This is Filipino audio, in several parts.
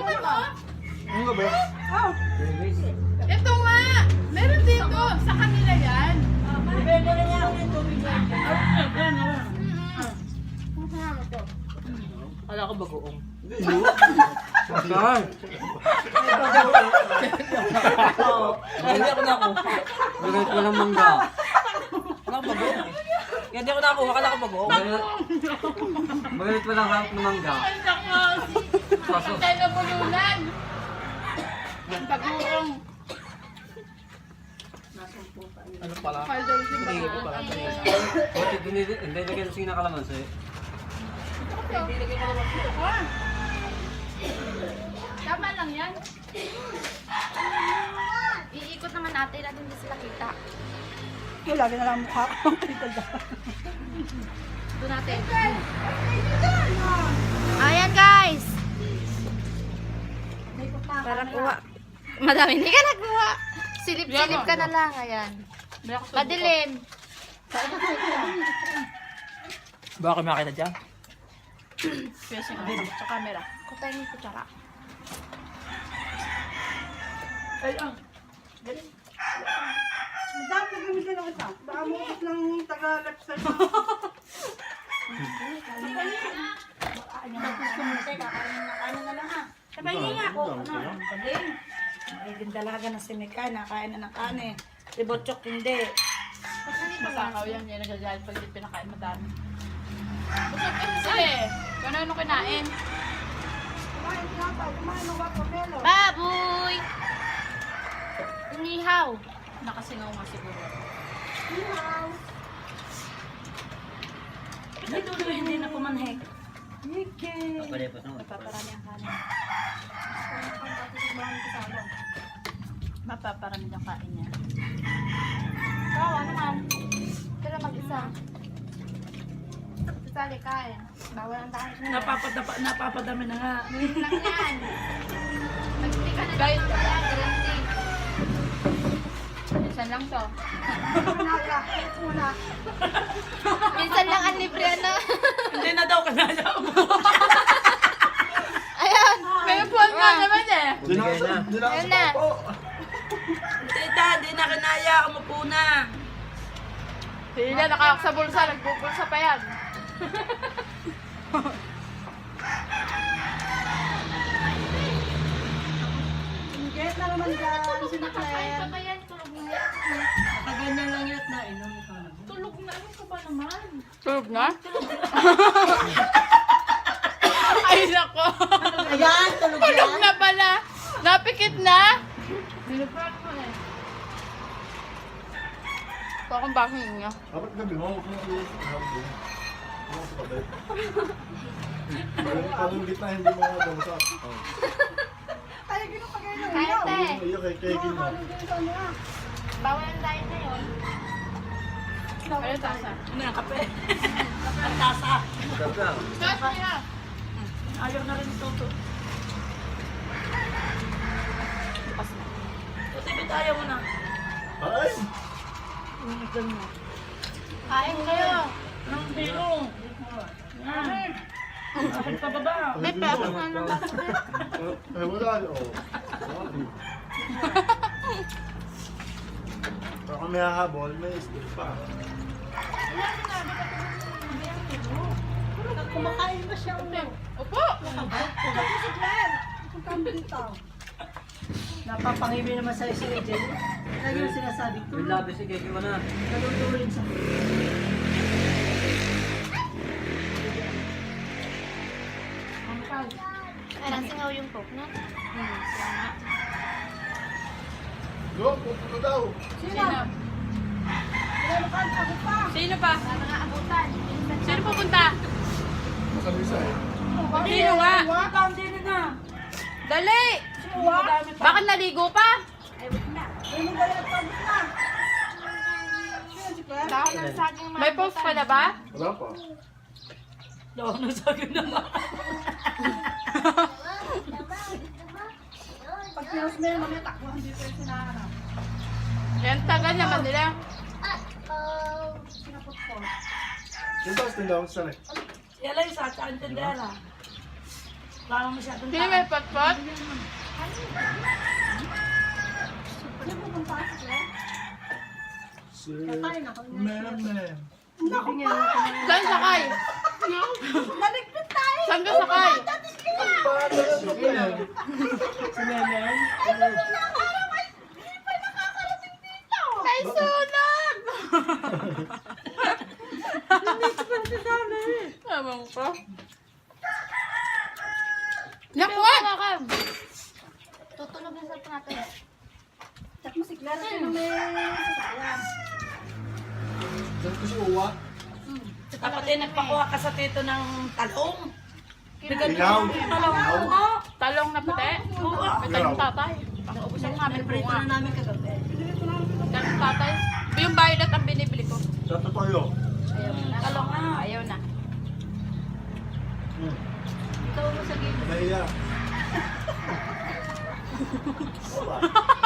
Tikman mo. Ano ba? Oh, Ito nga. Meron dito. Sa kanila yan. bibili na niya ako ng tubig yan. Kala ko bagoong. Hindi, yun. Saan? Hindi ako nakuha. Galit ko ng mangga. Kala ko bagoong eh. Kaya hindi ako nakuha, kala ko bagoong. Magalit ko ng hawak ng mangga. Kaso, Tayo na bulunan. Pag-uong. Ano pala? Kaldaw si hindi ko pala. Hindi lagyan ng sina kalamansi. Tama lang yan. Iikot naman natin at hindi sila kita. Yung lagi na lang mukha ko. Doon natin. Ayan guys. Para kuha. Madami hindi ka nagkuha. Silip-silip ka na lang. Ayan. Madilim. Baka makita dyan? Pwede nga. Sa camera. Kutay mo yung kutsara. Madam, nagamitin ako isa. Baka mukot ng taga-left side. Sabay niya nga ako. Pagaling. Magiging dalaga na si Mika. Nakain na ng kane. Si Botchok hindi. Masakaw yan. Yan nagagalit pag di pinakain madami. Busog kasi sila eh. Kung ano kinain. Kumain nga pa. Kumain ng watermelon. Baboy! Inihaw. Nakasingaw nga siguro. May tuloy hindi na pumanhek. Miki. Paparami ang kanin. Mapaparami ng kain niya. Ikaw, ano man? Pero mag-isa. Sasali kain. Bawal ang dahil na. Napapadami na nga. Lang yan. Mag-hindi ka na Guys. lang mamaya. Guarantee. Minsan lang to. Minsan lang ang libre ano. Hindi na daw kanaya. Ayan. Kaya buwan nga naman eh. Ayun na. Tita, hindi na kanaya. Umupo na. Sila nakakak sa bulsa. Nagbubulsa pa yan. Get na naman dyan. Nakakain pa ba yan? Tulog mo yan. Kaganyan lang yun na. Inom ka na. Tulog na. Ano ka ba naman? Tulog na? Ay, nako. Ayan, tulog Tulog na pala. Napikit na. Ito akong baking niya. Dapat gabi mo, huwag mo i-habong. Huwag sa patay. Parang gitna, hindi mo damusak. Ay, gano'n pagay na. Kain te. Iyo kay Kevin mo. Bawal ang diet na yun. Ano tasa? Ano yung kape? Ang tasa. Tasa niya. Ayaw na rin ito. Tutipid ayaw mo na. Ay! Kain kayo. Ang biro. Yan. Bakit pa baba? May pesos na lang. Ay, wala. Oh. Baka may hahabol, may stick pa. Kumakain ba siya ulo? Opo. Napapangibi naman sa'yo si Jen. Lagi yung sinasabi ko. May labi si Keki mo na. Nalutuin sa... Ay, nasingaw yung coke na. Salamat. Go, pupunta daw. Sino? Sino pa? Sa mga abutan. Sino pupunta? Masalisa eh. Sino nga? Wakam din na. Dali! Bakit naligo pa? Dahon ng saging May post ka na ba? Wala pa. Daw, nasabi na ba? Pag pinos mo yung mga takbo, hindi ko yung sinahanap. Yan, tagal naman nila. Sinapot ko. Yung taas tindahan sa sanay. Yan lang yung sa tindera. Wala mo masyadong Hindi may patpat. Meme. Saan sakay? Naligpit tayo! Saan ka sakay? Ay, sunod! Ewan ko. Nakuha! Tutunog yung sarap natin. Check mo si Clara kung may sasakyan. Saan ko si Uwa? Dapat eh, nagpakuha ka sa tito ng talong. Ilaw. Talong mo. Talong na puti? May talong tatay. Ubusan namin Prito bunga. na namin kagabi. Talong tatay. Yung violet ang binibili ko. Sa totoyo. Ayaw na. Talong na. Ayaw na. Ikaw mo sa gilid. Nahiya.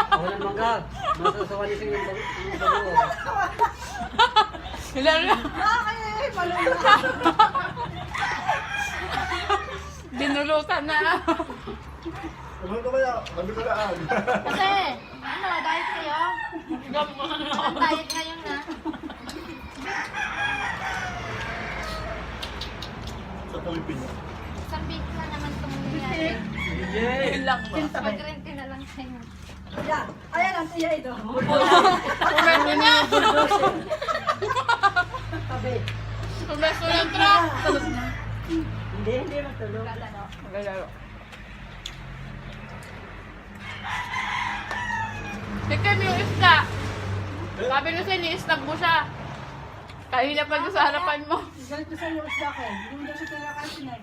Ako ng mangga. Masasawalisin yung bago. Ilan na? Ay, malula. Dinulutan na. Ano ka kaya? Sabi ko na Kasi, ano, diet kayo? Ang diet ngayon na. Sa Pilipinas. Isang week na naman itong nangyayari. Yay! Ilang ba? Mag-rent na lang kayo. Ayan, ayan ang tiya ito. Kumeso na. Tabi. Kumeso ng truck. Hindi matulog. Magalaro. Tignan mo yung isda. Sabi ko sa'yo, ni-snag mo siya. Kanina pa doon sa harapan mo. Galit ko sa iyo, isda ko. Hindi mo daw siya tinakasin eh.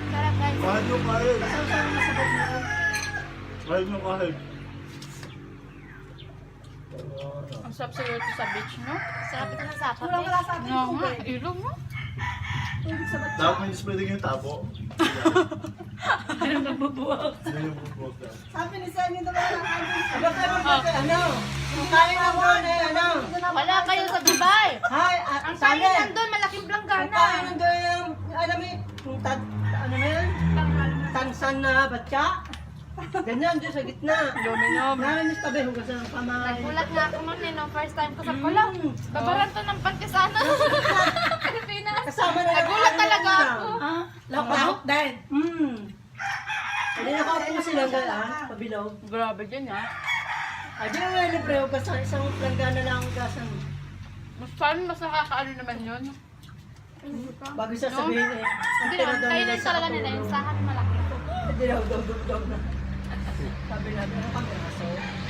Sarap guys. Kahit yung kahit. Saan masabot mo? Kahit yung kahit. Ang sarap sa iyo sa beach, no? Sarap ito ng sapat Kulang eh. wala sa ating Nga nga, tubig. ilong mo. Tubig sa batya. Dapat may spreading yung tapo. Ano nabubuwag? Yan yung bubog na. Sabi ni Senny na wala ka doon. Aba kayo ano? Kain na doon eh, ano? Wala kayo sa Dubai. Hi, Ang kain nandun, malaking planggana. kain na doon yung, alam mo yung, ano mo yun? Tansan na batya. Ganyan, doon sa gitna. Luminom. Narinis tabi, hugasan ng kamay. Nagulat nga ako nun eh, no? First time ko sa Pulaw. Babaran to ng pagkasana. Pilipinas. Kasama na Nagulat talaga ako. Lahok din. Hindi nakaupo silang gala, pabilaw. Grabe dyan, ha? Ay, di naman libre hugasan, isang planggana lang hugasan. Mas paano mas nakakaano naman yun? Bago sasabihin eh. Ang Hindi tira naman, daw kayo nila lang sa talaga nila, yung sahan malaki. Hindi daw, daw na. Sabi natin, ano kami aso?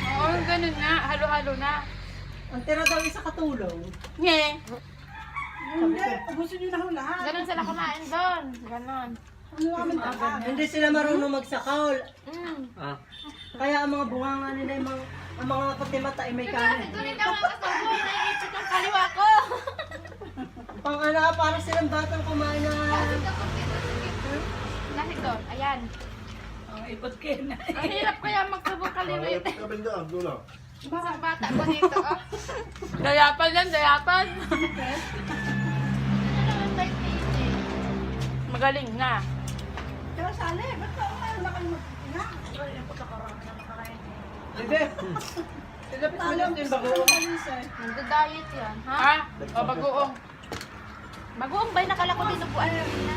Oo, ganun nga. Halo-halo na. Ang tira daw isa katulong. Nye. Hindi, ubusin nyo na ho lahat. Ganun sila kumain doon. Ganun. Ano namin hindi sila marunong magsakaol. Ah. Kaya ang mga bunganga nila, ang mga patimata ay may kanin. Tulit ako ang kasubo, naiipit ang kaliwa ko. Pang ano, para silang batang kumain na... Nahig doon, ayan. Ipot kayo na. Ang hirap kaya magsubok kaliwit. Kapit ka, dulo. Isang bata ko dito, oh. Dayapan yan, dayapan. Ano naman ba yung titi? Magaling na. Pero sali, ba't ka umayon na kayo magpina? Bebe, silapit mo lang din bago. Nagda-diet yan, ha? Ha? O, bagoong. Bagoong ba'y nakala ko dito po ano na?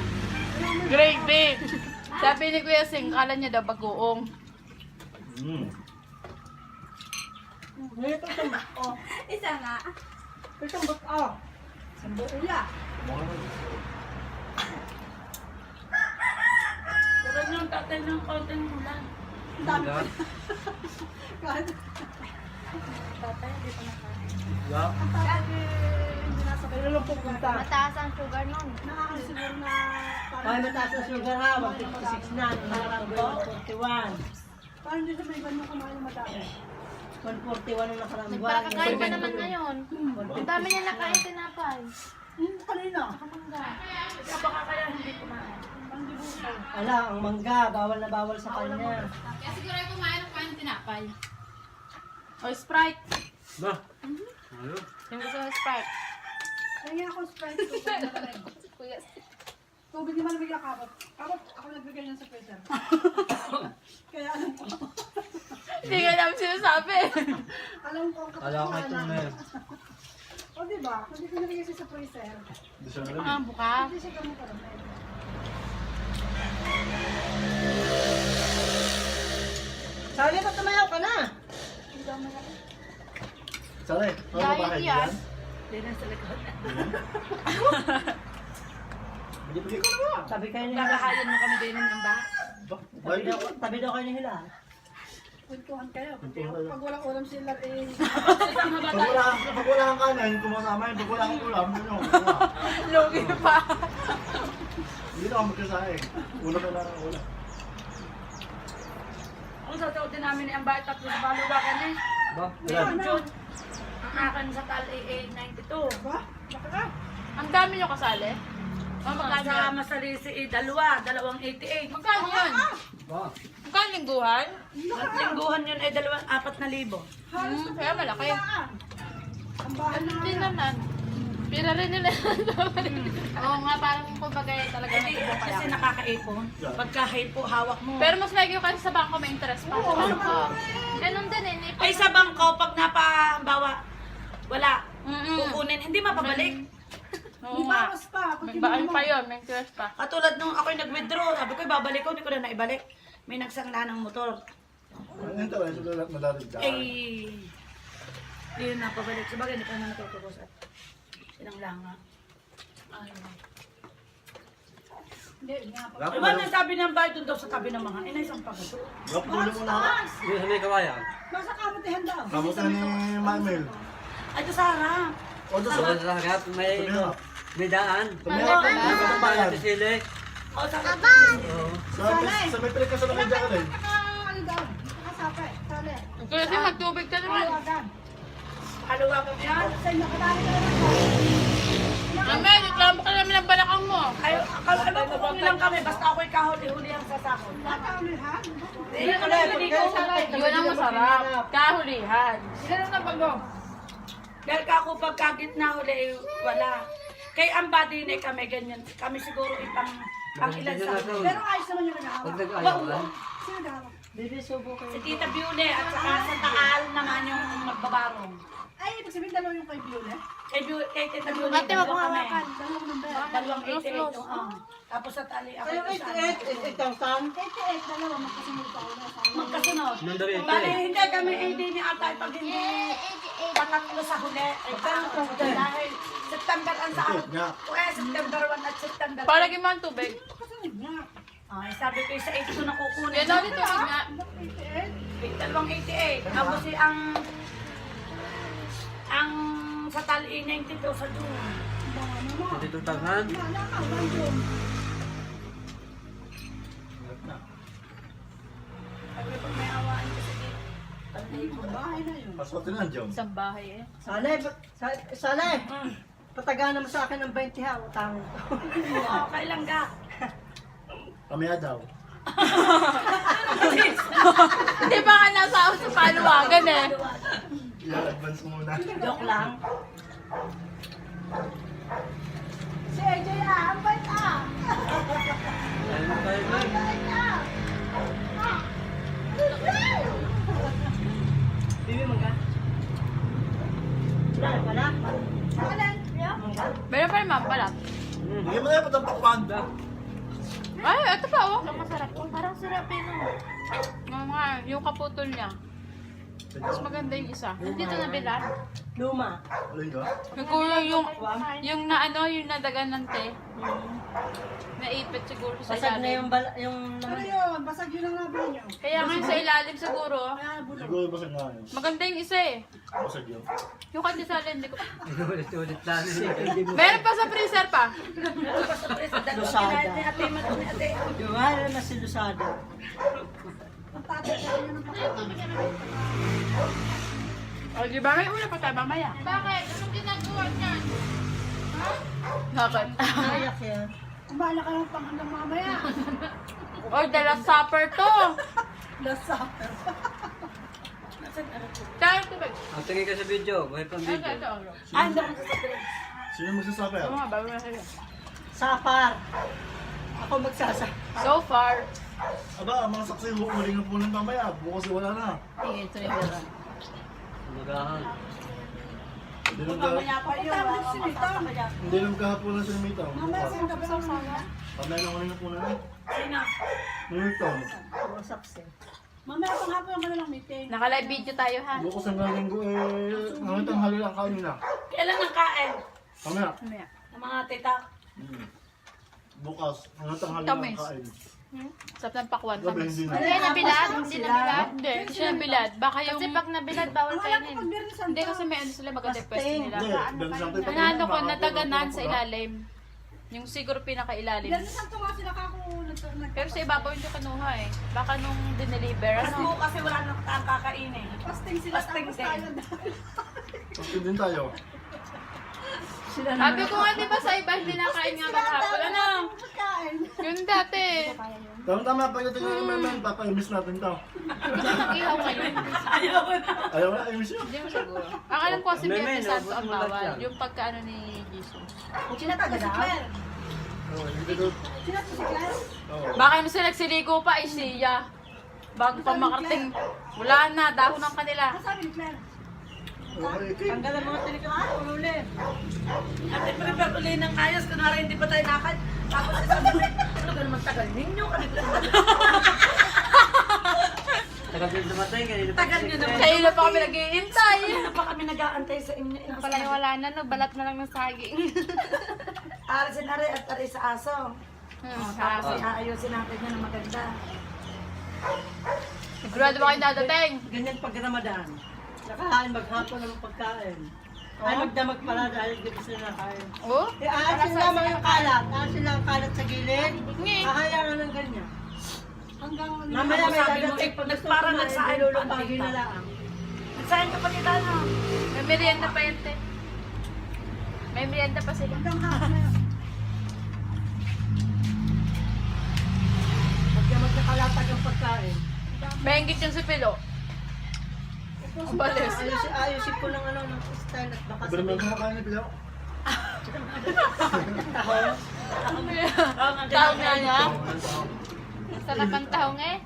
Gravy. Sabi ni Kuya Sing, kala niya daw bagoong. Ito itong bako. Isa nga. Itong bako. Sambo ula. Pero yung tatay ng konting ulan. Mangga. Kahit Tatay, hindi pa nakain. Yeah. hindi nasa kayo lang pupunta. Mataas ang sugar nun. Nakakasiguro na parang mataas na sugar ha, 156 na. Nakarang 141. Parang hindi sabi ganyan kumain na madami. 141 ang nakarang buwan. Nagpakakain pa naman ngayon. Ang dami niya nakain tinapay. Kanina. Kamangga. Baka kaya hindi kumain. Ala, ang mangga, bawal na bawal sa kanya. Kaya siguro ay kumain ng kain tinapay. O, Sprite. Ba? Ano? Yung gusto ng Sprite. Kaya ako Sprite ko. Kuya. Tubig naman nabigay kabot. Kabot, ako nagbigay niyan sa freezer. Kaya alam ko. Hindi ka namin sinasabi. Alam ko ang Kala ko ito na yun. O diba? Hindi ko nabigay siya sa freezer. Hindi siya nalang. Ah, bukas. Hindi siya gamot alam. Sabi mo, tumayaw ka na. Sari, ano ba Diet bahay yan. yan? Hindi bigay ko na. Sabi kayo ni Hila. Gagahayan mo kami din ng bahay. Tabi daw kayo ni Hila. Kwentuhan kayo. Kwentuhan kayo. Pag walang ulam sila eh. Pag wala kang kanin, kumasama yun. Pag wala kang ulam, yun yung kumawa. Lugi pa. Hindi na ako magkasaing. Una ka lang ang ulam. Ang sasaotin namin ni Ambay, tatlo sa baluwakan eh. Ba? Ilan? June. Ang akin sa tal ay 892. Ba? Baka ka? Ang dami nyo kasali. Oh, magkano yan? Kasama sa lisi dalawang 88. Magkano yan? Ba? Magkano lingguhan? At lingguhan yun ay 4,000. Kaya malaki. Ang bahay Ano na. din naman? Pira rin nila. Oo nga, parang kumbaga talaga Hindi, nag-iba kasi kaya. nakakaipon. Pagka hipo, hawak mo. Pero mas lagi kasi sa bangko may interest pa. Sa bangko. Ganun din eh. Hindi pa- Ay sa bangko, pag napambawa, wala. Mm-mm. Kukunin, hindi mapabalik. Oo May nga. bawas pa. Pag May baan pa yun, may interest pa. Katulad nung ako'y nag-withdraw, sabi ko, ibabalik ko, hindi ko na naibalik. May nagsangla ng motor. Ano yung tawag? Sa dalat na dalit ka. Ay, yun na, pabalik. Sabagay, hindi pa na natutubos at sinangla nga. Ay, Hindi, nga pa. Wala Diba nasabi ng bahay doon daw sa tabi ng mga inay, isang pagato. tulong mo na ako. Hindi sa may kawayan. Basta kamutihan daw. Kamusta ni Mamel? Ay, ito sa harap. O, doon sa... Sa harap, may Tumira. may daan. Tumira. Tumira ka bayan. Sa sili. O, sa Oo. Sa may pinagkasala ka dyan ka rin. Ano daw? Nakasape. Sali. Kasi magtubig ka naman. Haluwagan. haluwagan mo yan. Sa inyo, kadami ka naman. Mama, reklamo ka naman ng balakang mo. Ay, ano ko kung ilang kami, basta ako'y kahuli-huli ang sasakot. Nakaulihan. Hindi ko na Yun ang masarap. Kahulihan. Sila na bago. Dahil ka ako pagkagitna huli, wala. Kay ang body ni kami ganyan. Kami siguro itang ang ilan sa akin. Pero ayos naman yung nag-ahawak. Pag nag-ayawan, Sino nag-ahawak? Bibi, subo kayo. Si Tita Biune at saka sa Taal naman yung magbabarong. Ay, ibig sabihin dalawa yung kay Biole. Kay Tita Biune, Ate, wag mo dalawa kami. hawakan. Dalawang number. Dalawang 88 yung Tapos sa tali ako Kayo, isa. 8,000. 88, dalawa. Magkasunod pa ulit. Magkasunod. Nandun rin, Bali, eh. hindi kami hindi ni Atay pag hindi pangatlo sa huli. Ay, dahil September ang sa Ito, nga. September 1 at September 2. Para lagi mo ang tubig. Kasunod nga. Ay, sabi ko sa 8 ko na kukunin. Yan daw dito nga. 88. Dalawang 88. Tapos si ang sa tali 92 sa June. Hindi tutangan. Wala ka, one room. Sabi ko may awaan kasi tali ko. Bahay na yun. Pasok na dyan. Isang bahay eh. Sale, tataga naman sa akin ng 20 ha, utangin ko. Oo, kailan ka? Kami daw. Hindi ba ka nasa sa paluwagan eh. I-advance mo muna. Joke lang. Si AJ ang bait ah. Ayun tayo na. Bait ah. Bibi, mangga. Wala. Alin? Meron pa rin ma'am pala. Hindi mo na yung patampakpan. Ay, ito pa oh. Masarap. Parang sarap yun oh. Nga, yung kaputol niya. Mas maganda yung isa. Dito na bilan. Luma. Alin ka? Yung na ano, yung nadagan ng te. Naipit siguro sa Basag na ilalim. yung Ano laman. yun? Basag yun ang labi niyo. Kaya nga sa ilalim siguro. Kaya bulok. Siguro basag nga yun. Maganda yung isa eh. Basag yun. Yung kanya sa hindi ko. Ulit-ulit lang. Meron pa sa freezer pa. Lusada. Ni ate, madami ate. Yung wala na si Lusada. Ang tatay ka yun ang pagkakas. O, di ba may una pa tayo mamaya? Bakit? Anong ginagawa niyan? Bakit? Nayak yan. Kumala ka ng hanggang mamaya. Or the last supper to. Last supper. Tayo tubig. Ang tingin ka sa video, buhay pang Ito, video. ito. Ah, hindi ako sasabihin. Sino magsasabi Ito ah? nga, bago na sa'yo. Sapar. Ako magsasa. So far. Aba, ang mga saksi, huling na po ng mamaya. Bukas wala na. Tingin, ito yung gano'n. Magahan. Hindi lang Mamaya pa yun. Hindi lang kahapon na sinimita. Bukas. Sana. Pamaya na huling na po na. Sino? Nito. Mga saksi. Mamaya pang hapon naman lang meeting. Naka-live video tayo ha. Bukas ang linggo hanggang tanghali lang kain na. Kailan ang kain? Pamaya. Mamaya. Ng mga tita. Bukas hanggang tanghali Tamis. lang kain. Sarap ng pakwan. Gabi Tamis. hindi na. Hindi nabilad. Hindi nabilad. Hindi. Hindi siya nabilad. Baka yung... Kasi pag nabilad, bawal kainin. Hindi kasi may ano sila maganda yung pwesto nila. Hindi, dahil sa atin Ano ko, nataganan sa ilalim. Yung siguro pinaka-ilalim. Pero sa ibabaw yung kinuha eh. Baka nung dineliver, Kasi ano? kasi wala nang tayong kakainin. Pasting sila. Pasting din. Pagka din tayo. Sabi ko nga, di ba sa iba hindi nakain nga maghapon? Ano? Yun dati. Tama-tama, pagdating ng naman, papaimis natin to. Nag-ihaw ngayon. Ayaw ko na. Ayaw na, imis yun. Hindi mo siguro. Ang alam ko kasi Meme, Biyernes Santo ang naubos mo lahat bawal. yan. Yung pagkaano ni Jesus. Oo, hindi ko. Oo. Baka yung sila nagsiligo pa ay siya. Bago pa makarating. Wala na, dahon ng kanila. Okay, okay. Tanggalan mga tinikang ululi. Ate, prepare uli ng ayos. Kunwari hindi pa tayo nakad. Tapos sabi ko, ano ka naman tagal ninyo? Tagal din dumating, kanina pa. Tagal nyo naman. Kayo na pa kami nag-iintay. Ano pa kami nag-aantay sa inyo? Pala yung wala na, no? Balat na lang ng saging. Arisin na rin at ari sa aso. Tapos aayusin natin yan ng maganda. Sigurado ba kayo dadating? Ganyan pag Ramadan. Nakahain maghapon ng pagkain. Ay magdamag pala dahil di ko sila nakain. Oh? Aasin lamang yung kalat. Aasin lang ang kalat sa gilid. Ngi. Ahayaan ng ganyan. Hanggang Mamaya may sabi mo, dadating. eh, parang nagsahin pa Ilulupagi na lang. Nagsahin ka pa nila, no? May merienda pa yan, te. May merienda pa sila. Pagka magkakalatag ang pagkain. Mahingit yung si Pilo. Ang balis. Ayusin ko ng ano ng style at baka Pero may sabihin. kumakain na pila. Tahong. Tahong nga niya. Sarap ang tahong eh.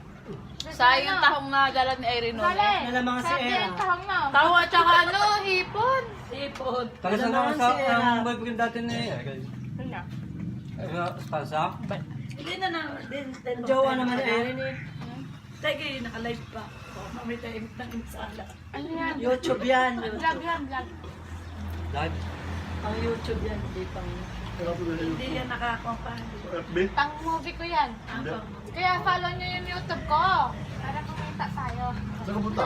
Sayang yung tahong na dala ni Irene noon eh. Nalamang si Era. Tahong at saka ano, hipon. Ipod. Tagal sa Naman mga sa si Era. ang boyfriend dati ni Spansa. Hindi na na. Din, Jowa naman ni Erin eh. Teka, naka-live pa. Mamay tayo ng insala. Ano yan? YouTube yan. Vlog YouTube. yan, vlog. Live. Ang YouTube yan. Hindi pang... Hindi yan nakakumpanya. FB? Pang movie ko yan. Kaya follow nyo yung YouTube ko. Para kumita tayo. Saan ka punta?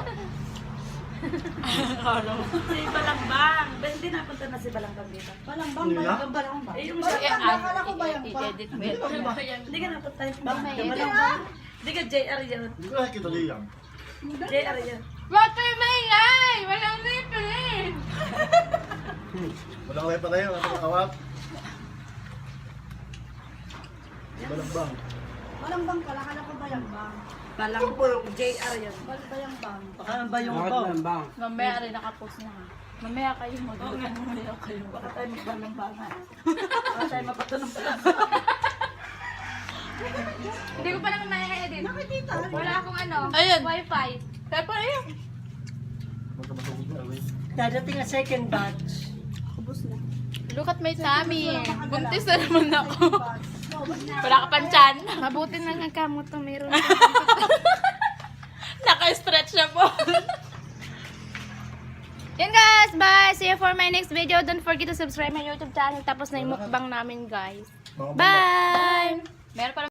Si Balangbang. Ba, hindi napunta na si Balangbang dito. Balangbang Hindi na? Balangbang. Eh, yung Akala ko ba yan pa? I-edit mo yan. Hindi ka napunta. Balangbang. Hindi ka JR yan. Hindi ko nakikita diyan. JR yan. Ba't kayo maingay? Walang ripin. Walang kaya pa tayo, wala pa kawap. Balambang. Balangbang pala. Akala ko balangbang. Balangbang. JR yan. Balangbang. Baka ang bayong Bakit ko. lang bang? Mamaya rin nakapost na ha. Mamaya kayo mag-vlog. Mamaya kayo. Baka tayo magbalambangan. Baka tayo mapatunong pala. Hindi ko pa naman na-edit. Nakikita. Wala akong ano, wifi. Pero ayun. Magkamasugod na, away. Dadating na second batch. Look at my tummy. Buntis na naman ako. Wala ka pang tiyan. Mabuti na nga kamo to, meron. Naka-stretch na po. Yun guys, bye! See you for my next video. Don't forget to subscribe my YouTube channel. Tapos na yung mukbang namin guys. Mga banda. Bye! Meron pa